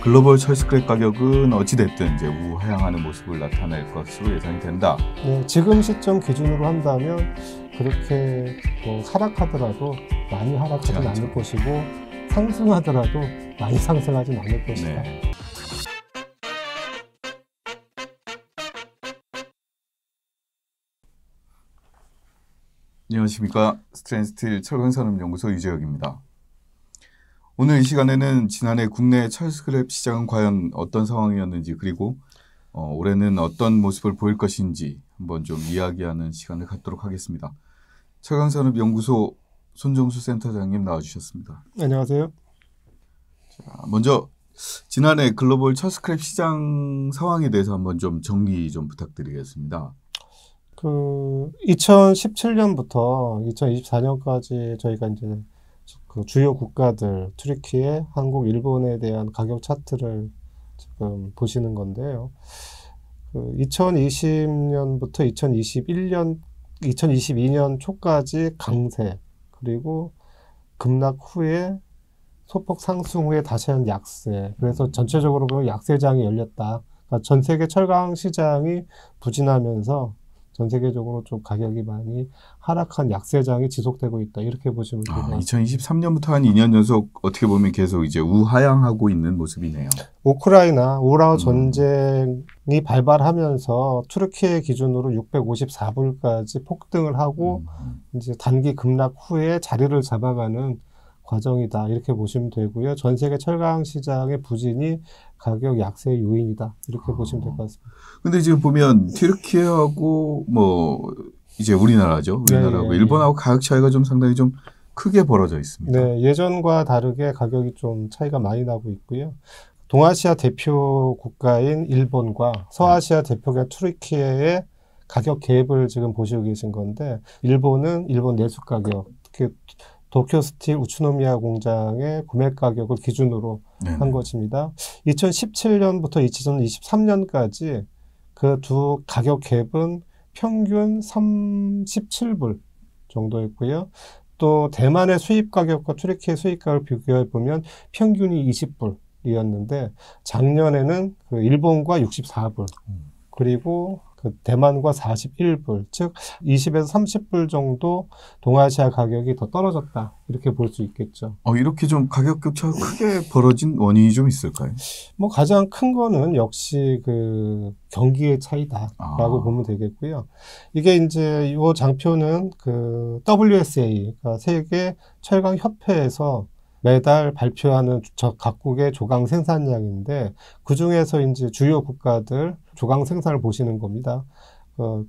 글로벌 철스크랩 가격은 어찌됐든 이제 우하향하는 모습을 나타낼 것으로 예상이 된다. 네, 지금 시점 기준으로 한다면 그렇게 하락하더라도 많이 하락하진 않을 것이고 상승하더라도 많이 상승하진 않을 것이다. 네. 안녕하십니까. 스트랜스틸 철강산업연구소 유재혁입니다. 오늘 이 시간에는 지난해 국내 철스크랩 시장은 과연 어떤 상황이었는지, 그리고 올해는 어떤 모습을 보일 것인지 한번 좀 이야기하는 시간을 갖도록 하겠습니다. 철강산업연구소 손정수 센터장님 나와주셨습니다. 안녕하세요. 자, 먼저 지난해 글로벌 철스크랩 시장 상황에 대해서 한번 좀 정리 좀 부탁드리겠습니다. 2017년부터 2024년까지 저희가 이제 그 주요 국가들, 튀르키예, 한국, 일본에 대한 가격 차트를 지금 보시는 건데요. 2020년부터 2022년 초까지 강세, 그리고 급락 후에 소폭 상승 후에 다시 한 약세. 그래서 전체적으로 보면 약세장이 열렸다. 그러니까 전 세계 철강 시장이 부진하면서 전 세계적으로 좀 가격이 많이 하락한 약세장이 지속되고 있다. 이렇게 보시면 됩니다. 2023년부터 한 2년 연속 어떻게 보면 계속 이제 우하향하고 있는 모습이네요. 우크라이나 전쟁이 발발하면서 튀르키예 기준으로 654불까지 폭등을 하고 이제 단기 급락 후에 자리를 잡아가는 과정이다. 이렇게 보시면 되고요. 전 세계 철강 시장의 부진이 가격 약세 요인이다. 이렇게 보시면 될 것 같습니다. 근데 지금 보면 튀르키예하고 이제 우리나라죠. 우리나라하고 일본하고 가격 차이가 좀 상당히 좀 크게 벌어져 있습니다. 네, 예전과 다르게 가격이 좀 차이가 많이 나고 있고요. 동아시아 대표 국가인 일본과 서아시아 대표국인 튀르키예의 가격 갭을 지금 보시고 계신 건데, 일본은 일본 내수 가격, 특히 도쿄 스틸 우츠노미야 공장의 구매 가격을 기준으로 한 것입니다. 2017년부터 2023년까지 그 두 가격 갭은 평균 37불 정도였고요. 또 대만의 수입 가격과 튀르키예 수입 가격을 비교해 보면 평균이 20불이었는데 작년에는 그 일본과 64불 그리고 그 대만과 41불, 즉 20에서 30불 정도 동아시아 가격이 더 떨어졌다. 이렇게 볼 수 있겠죠. 이렇게 좀 가격 격차가 크게 벌어진 원인이 좀 있을까요? 가장 큰 거는 역시 그 경기의 차이다라고 보면 되겠고요. 이게 이제 이 장표는 그 WSA, 그러니까 세계 철강 협회에서 매달 발표하는 각국의 조강 생산량인데, 그 중에서 이제 주요 국가들 조강 생산을 보시는 겁니다.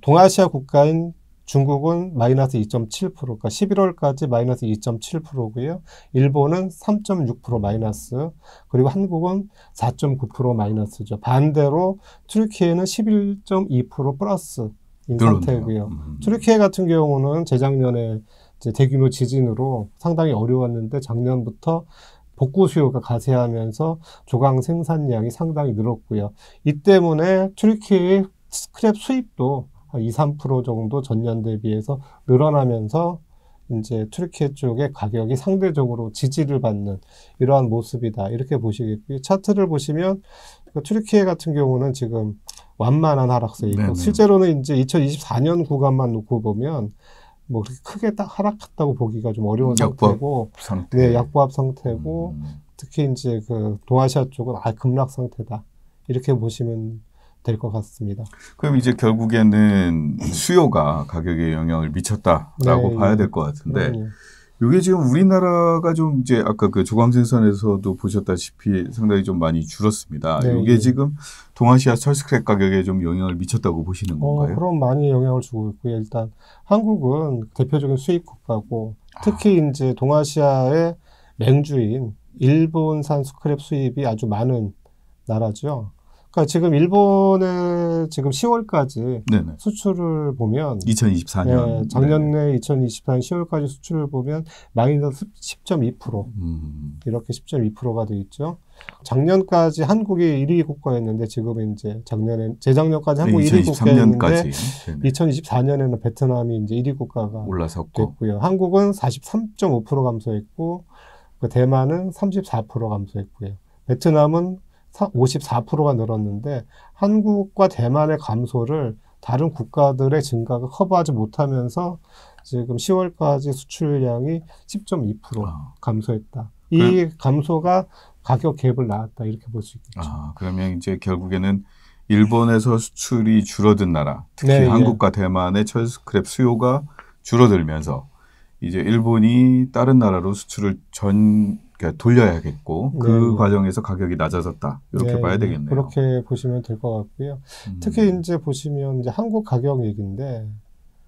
동아시아 국가인 중국은 마이너스 2.7%, 그러니까 11월까지 마이너스 2.7%고요. 일본은 3.6% 마이너스, 그리고 한국은 4.9% 마이너스죠. 반대로 튀르키예는 11.2% 플러스인 상태고요. 튀르키예 같은 경우는 재작년에 대규모 지진으로 상당히 어려웠는데 작년부터 복구 수요가 가세하면서 조강 생산량이 상당히 늘었고요. 이 때문에 튀르키예의 스크랩 수입도 2~3% 정도 전년 대비해서 늘어나면서 이제 튀르키예 쪽의 가격이 상대적으로 지지를 받는 이러한 모습이다. 이렇게 보시겠고요. 차트를 보시면 튀르키예 같은 경우는 지금 완만한 하락세이고, 실제로는 이제 2024년 구간만 놓고 보면 그렇게 크게 딱 하락했다고 보기가 좀 어려운 상태고, 네, 약보합 상태고, 특히 이제 그 동아시아 쪽은 급락 상태다. 이렇게 보시면 될 것 같습니다. 그럼 이제 결국에는 수요가 가격에 영향을 미쳤다라고 봐야 될 것 같은데, 이게 지금 우리나라가 좀 이제 아까 그 조강 생산에서도 보셨다시피 상당히 좀 많이 줄었습니다. 이게 지금 동아시아 철스크랩 가격에 좀 영향을 미쳤다고 보시는 건가요? 그럼 많이 영향을 주고 있고요. 일단 한국은 대표적인 수입 국가고, 특히 이제 동아시아의 맹주인 일본산 스크랩 수입이 아주 많은 나라죠. 그러니까 지금 일본의 지금 10월까지 수출을 보면 2024년 작년에 2024년 10월까지 수출을 보면 마이너스 10.2% 이렇게 10.2%가 돼 있죠. 작년까지 한국이 1위 국가였는데 지금은 이제 재작년까지 한국이 1위 국가였는데 2024년에는 베트남이 이제 1위 국가가 올라섰고 됐고요. 한국은 43.5% 감소했고, 대만은 34% 감소했고요. 베트남은 54%가 늘었는데 한국과 대만의 감소를 다른 국가들의 증가가 커버하지 못하면서 지금 10월까지 수출량이 10.2% 감소했다. 이 감소가 가격 갭을 낳았다. 이렇게 볼 수 있겠죠. 그러면 이제 결국에는 일본에서 수출이 줄어든 나라, 특히 네, 한국과 대만의 철 스크랩 수요가 줄어들면서 이제 일본이 다른 나라로 수출을 돌려야겠고 그 과정에서 가격이 낮아졌다. 이렇게 봐야 되겠네요. 그렇게 보시면 될 것 같고요. 특히 이제 보시면 이제 한국 가격 얘기인데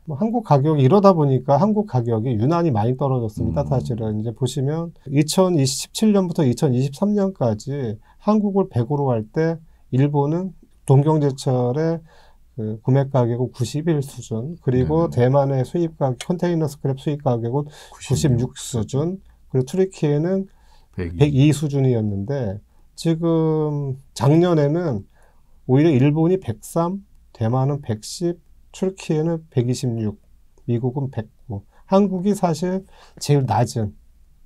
뭐 한국 가격이 이러다 보니까 한국 가격이 유난히 많이 떨어졌습니다. 사실은 이제 보시면 2017년부터 2023년까지 한국을 100으로 할 때 일본은 동경제철의 그 구매 가격은 91 수준, 그리고 대만의 수입 가격, 컨테이너 스크랩 수입 가격은 96 수준, 그리고 튀르키예는 102 수준이었는데 지금 작년에는 오히려 일본이 103, 대만은 110, 튀르키예는 126, 미국은 109. 한국이 사실 제일 낮은,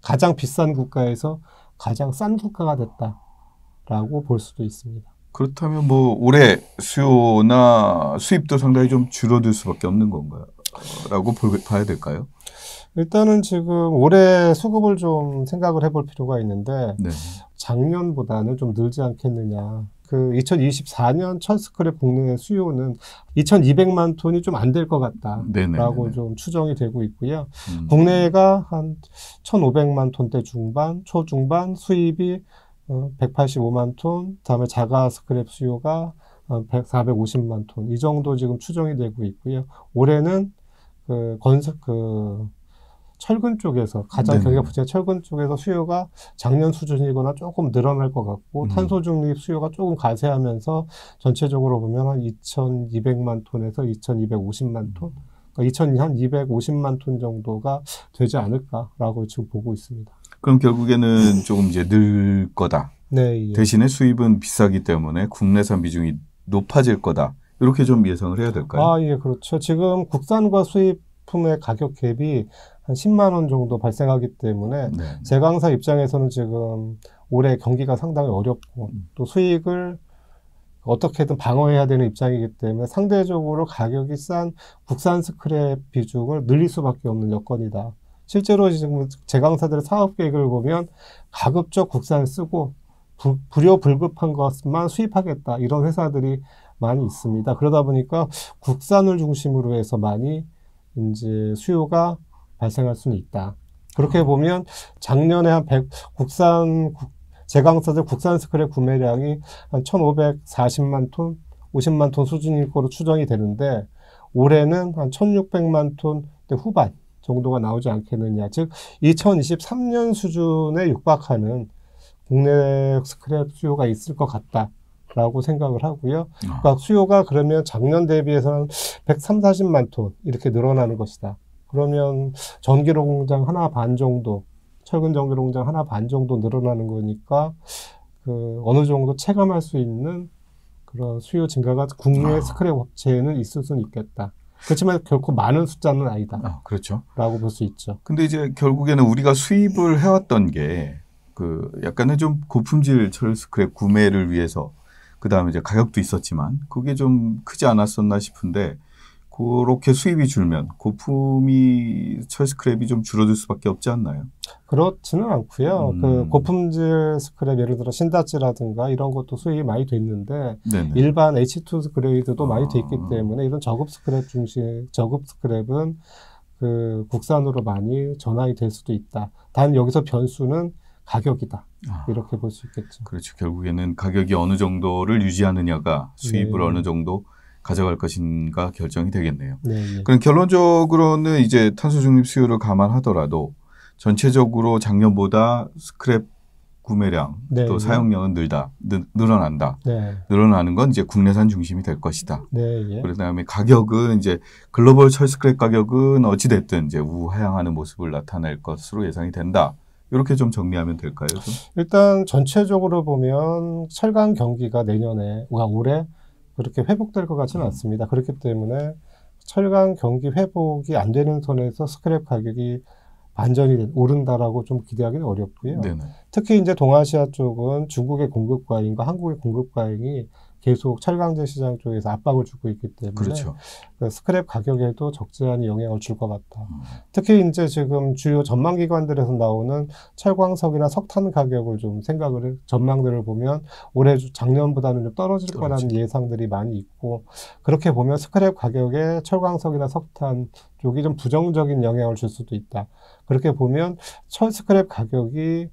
가장 비싼 국가에서 가장 싼 국가가 됐다라고 볼 수도 있습니다. 그렇다면 뭐 올해 수요나 수입도 상당히 좀 줄어들 수밖에 없는 건가요? 라고 봐야 될까요? 일단은 지금 올해 수급을 좀 생각을 해볼 필요가 있는데 작년보다는 좀 늘지 않겠느냐. 그 2024년 철 스크랩 국내 수요는 2,200만 톤이 좀 안 될 것 같다라고 좀 추정이 되고 있고요. 국내가 한 1,500만 톤대 중반, 초중반, 수입이 185만 톤, 그다음에 자가 스크랩 수요가 450만 톤, 이 정도 지금 추정이 되고 있고요. 올해는 철근 쪽에서 가장 경기가 부진한 철근 쪽에서 수요가 작년 수준이거나 조금 늘어날 것 같고 탄소 중립 수요가 조금 가세하면서 전체적으로 보면 한 2,200만 톤에서 2,250만 톤, 그러니까 한 250만 톤 정도가 되지 않을까라고 지금 보고 있습니다. 그럼 결국에는 조금 이제 늘 거다. 대신에 수입은 비싸기 때문에 국내산 비중이 높아질 거다. 이렇게 좀 예상을 해야 될까요? 예, 그렇죠. 지금 국산과 수입품의 가격 갭이 한 10만 원 정도 발생하기 때문에 제강사 입장에서는 지금 올해 경기가 상당히 어렵고 또 수익을 어떻게든 방어해야 되는 입장이기 때문에 상대적으로 가격이 싼 국산 스크랩 비중을 늘릴 수밖에 없는 여건이다. 실제로 지금 제강사들의 사업 계획을 보면 가급적 국산 쓰고 불효불급한 것만 수입하겠다, 이런 회사들이 많이 있습니다. 그러다 보니까 국산을 중심으로 해서 많이 이제 수요가 발생할 수는 있다. 그렇게 보면 작년에 한 제강사들 국산 스크랩 구매량이 한 1,540만 톤, 50만 톤 수준일 거로 추정이 되는데 올해는 한 1,600만 톤 후반 정도가 나오지 않겠느냐. 즉 2023년 수준에 육박하는 국내 스크랩 수요가 있을 것 같다라고 생각을 하고요. 그러니까 수요가 그러면 작년 대비해서는 130, 40만 톤 이렇게 늘어나는 것이다. 그러면 전기로 공장 하나 반 정도, 철근 전기로 공장 하나 반 정도 늘어나는 거니까 어느 정도 체감할 수 있는 그런 수요 증가가 국내 스크랩 업체에는 있을 수는 있겠다. 그렇지만 결코 많은 숫자는 아니다. 그렇죠. 라고 볼 수 있죠. 근데 이제 결국에는 우리가 수입을 해왔던 게 약간은 좀 고품질 철 스크랩 구매를 위해서, 그 다음에 이제 가격도 있었지만 그게 좀 크지 않았었나 싶은데, 그렇게 수입이 줄면 고품이 철 스크랩이 좀 줄어들 수밖에 없지 않나요? 그렇지는 않고요. 고품질 스크랩, 예를 들어 신다찌라든가 이런 것도 수입이 많이 됐는데 일반 H2 그레이드도 많이 됐기 때문에 이런 저급 스크랩은 국산으로 많이 전환이 될 수도 있다. 단 여기서 변수는 가격이다. 이렇게 볼 수 있겠죠. 그렇죠. 결국에는 가격이 어느 정도를 유지하느냐가 수입을 어느 정도 가져갈 것인가 결정이 되겠네요. 그럼 결론적으로는 이제 탄소 중립 수요를 감안하더라도 전체적으로 작년보다 스크랩 구매량 또 사용량은 늘어난다. 늘어나는 건 이제 국내산 중심이 될 것이다. 그다음에 가격은 이제 글로벌 철 스크랩 가격은 어찌됐든 이제 우하향하는 모습을 나타낼 것으로 예상이 된다. 이렇게 좀 정리하면 될까요? 좀? 일단 전체적으로 보면 철강 경기가 올해 그렇게 회복될 것 같지는 않습니다. 그렇기 때문에 철강 경기 회복이 안 되는 선에서 스크랩 가격이 반전이 오른다라고 좀 기대하기는 어렵고요. 특히 이제 동아시아 쪽은 중국의 공급 과잉과 한국의 공급 과잉이 계속 철강제 시장 쪽에서 압박을 주고 있기 때문에 그렇죠. 그 스크랩 가격에도 적지 않은 영향을 줄 것 같다. 특히 이제 지금 주요 전망기관들에서 나오는 철광석이나 석탄 가격을 좀 전망들을 보면 올해 작년보다는 좀 떨어질 거라는 예상들이 많이 있고, 그렇게 보면 스크랩 가격에 철광석이나 석탄 쪽이 좀 부정적인 영향을 줄 수도 있다. 그렇게 보면 철 스크랩 가격이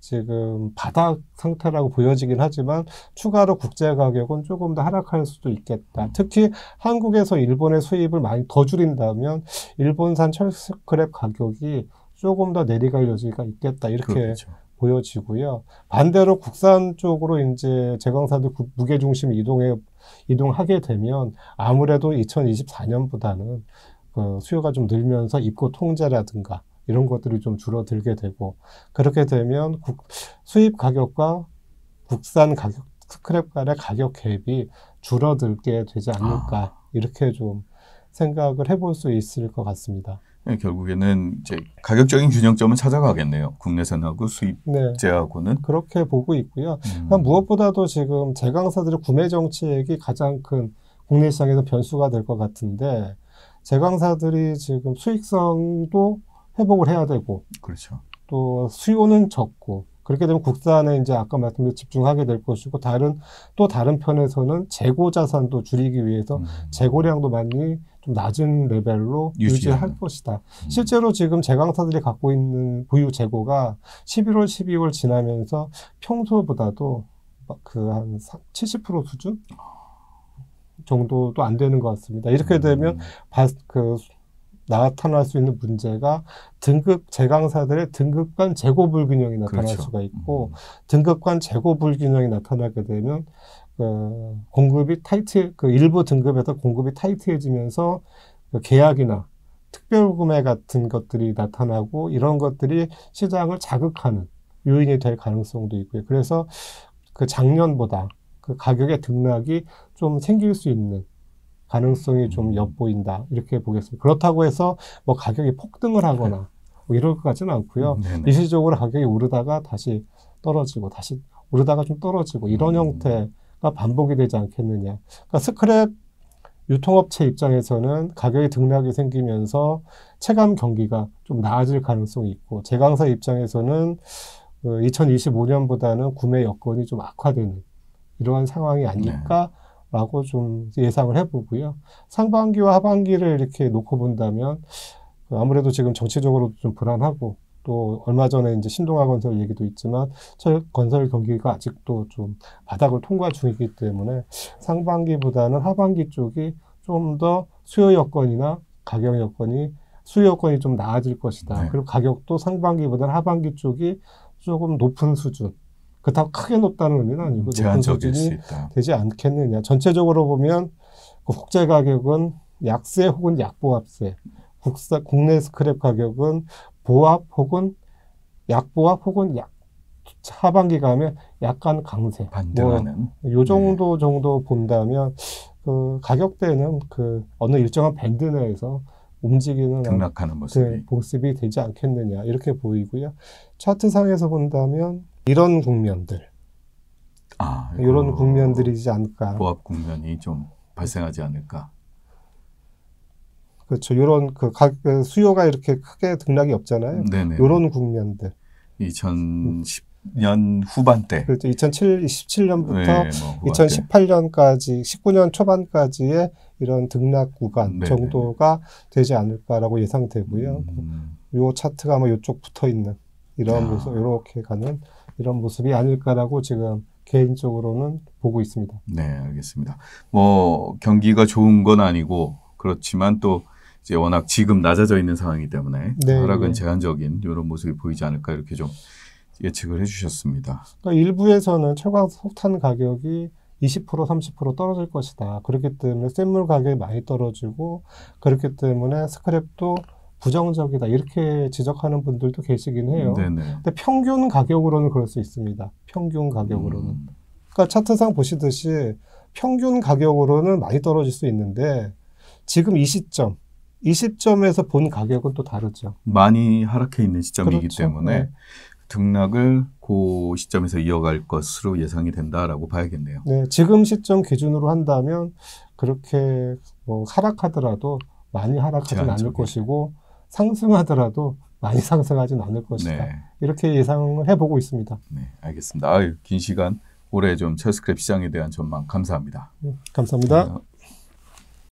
지금 바닥 상태라고 보여지긴 하지만 추가로 국제 가격은 조금 더 하락할 수도 있겠다. 특히 한국에서 일본의 수입을 많이 더 줄인다면 일본산 철 스크랩 가격이 조금 더 내려갈 여지가 있겠다. 이렇게 그렇죠. 보여지고요. 반대로 국산 쪽으로 이제 제광사들 무게중심이 이동하게 되면 아무래도 2024년보다는 수요가 좀 늘면서 입고 통제라든가 이런 것들이 좀 줄어들게 되고, 그렇게 되면 수입 가격과 국산 가격, 스크랩 간의 가격 갭이 줄어들게 되지 않을까, 이렇게 좀 생각을 해볼 수 있을 것 같습니다. 네, 결국에는 이제 가격적인 균형점은 찾아가겠네요. 국내산하고 수입제하고는. 네, 그렇게 보고 있고요. 무엇보다도 지금 제광사들의 구매 정책이 가장 큰 국내 시장에서 변수가 될 것 같은데, 제광사들이 지금 수익성도 회복을 해야 되고, 그렇죠. 또 수요는 적고, 그렇게 되면 국산에 이제 아까 말씀드린 집중하게 될 것이고, 또 다른 편에서는 재고 자산도 줄이기 위해서 재고량도 많이 좀 낮은 레벨로 유지할 것이다. 실제로 지금 제광사들이 갖고 있는 보유 재고가 11월, 12월 지나면서 평소보다도 한 70% 수준 정도도 안 되는 것 같습니다. 이렇게 되면 나타날 수 있는 문제가 제광사들의 등급 간 재고 불균형이 나타날 그렇죠. 수가 있고, 등급 간 재고 불균형이 나타나게 되면 공급이 일부 등급에서 공급이 타이트해지면서 계약이나 특별구매 같은 것들이 나타나고, 이런 것들이 시장을 자극하는 요인이 될 가능성도 있고요. 그래서 작년보다 가격의 등락이 좀 생길 수 있는 가능성이 좀 엿보인다, 이렇게 보겠습니다. 그렇다고 해서 가격이 폭등을 하거나 이럴 것 같지는 않고요. 일시적으로 가격이 오르다가 다시 떨어지고, 다시 오르다가 좀 떨어지고, 이런 형태가 반복이 되지 않겠느냐. 그러니까 스크랩 유통업체 입장에서는 가격의 등락이 생기면서 체감 경기가 좀 나아질 가능성이 있고, 제광사 입장에서는 2025년보다는 구매 여건이 좀 악화되는 이러한 상황이 아닐까 라고 좀 예상을 해보고요. 상반기와 하반기를 이렇게 놓고 본다면 아무래도 지금 정치적으로도 좀 불안하고, 또 얼마 전에 이제 신동아 건설 얘기도 있지만 건설 경기가 아직도 좀 바닥을 통과 중이기 때문에 상반기보다는 하반기 쪽이 좀 더 수요 여건이나 가격 여건이, 수요 여건이 좀 나아질 것이다. 그리고 가격도 상반기보다는 하반기 쪽이 조금 높은 수준, 그렇다고 크게 높다는 의미는 아니고 높은 수준이 되지 않겠느냐. 전체적으로 보면 국제 가격은 약세 혹은 약보합세, 국내 스크랩 가격은 보합 혹은 약보합 혹은 하반기 가면 약간 강세, 반등하는 요 정도 본다면 가격대는 어느 일정한 밴드 내에서 움직이는 등락하는 모습이 되지 않겠느냐, 이렇게 보이고요. 차트상에서 본다면 이런 국면들, 이런 국면들이지 않을까. 보합 국면이 좀 발생하지 않을까. 그렇죠. 이런 수요가 이렇게 크게 등락이 없잖아요. 이런 국면들. 2010년 후반대. 그렇죠. 2017년부터 2018년까지, 19년 초반까지의 이런 등락 구간 정도가 되지 않을까라고 예상되고요. 요 차트가 아마 이쪽 붙어 있는 이런 모습, 이렇게 가는 이런 모습이 아닐까라고 지금 개인적으로는 보고 있습니다. 네, 알겠습니다. 경기가 좋은 건 아니고, 그렇지만 또 이제 워낙 지금 낮아져 있는 상황이기 때문에 하락은 제한적인 이런 모습이 보이지 않을까, 이렇게 좀 예측을 해주셨습니다. 그러니까 일부에서는 철광석탄 가격이 20% 30% 떨어질 것이다. 그렇기 때문에 샘물 가격이 많이 떨어지고, 그렇기 때문에 스크랩도 부정적이다, 이렇게 지적하는 분들도 계시긴 해요. 근데 평균 가격으로는 그럴 수 있습니다. 평균 가격으로는. 그러니까 차트상 보시듯이 평균 가격으로는 많이 떨어질 수 있는데, 지금 이 시점에서 본 가격은 또 다르죠. 많이 하락해 있는 시점이기 때문에 등락을 그 시점에서 이어갈 것으로 예상이 된다라고 봐야겠네요. 네, 지금 시점 기준으로 한다면 그렇게 뭐 하락하더라도 많이 하락하진 않을 것이고 상승하더라도 많이 상승하진 않을 것이다. 네. 이렇게 예상을 해보고 있습니다. 네, 알겠습니다. 긴 시간 올해 좀 첼스크랩 시장에 대한 전망 감사합니다. 감사합니다. 네.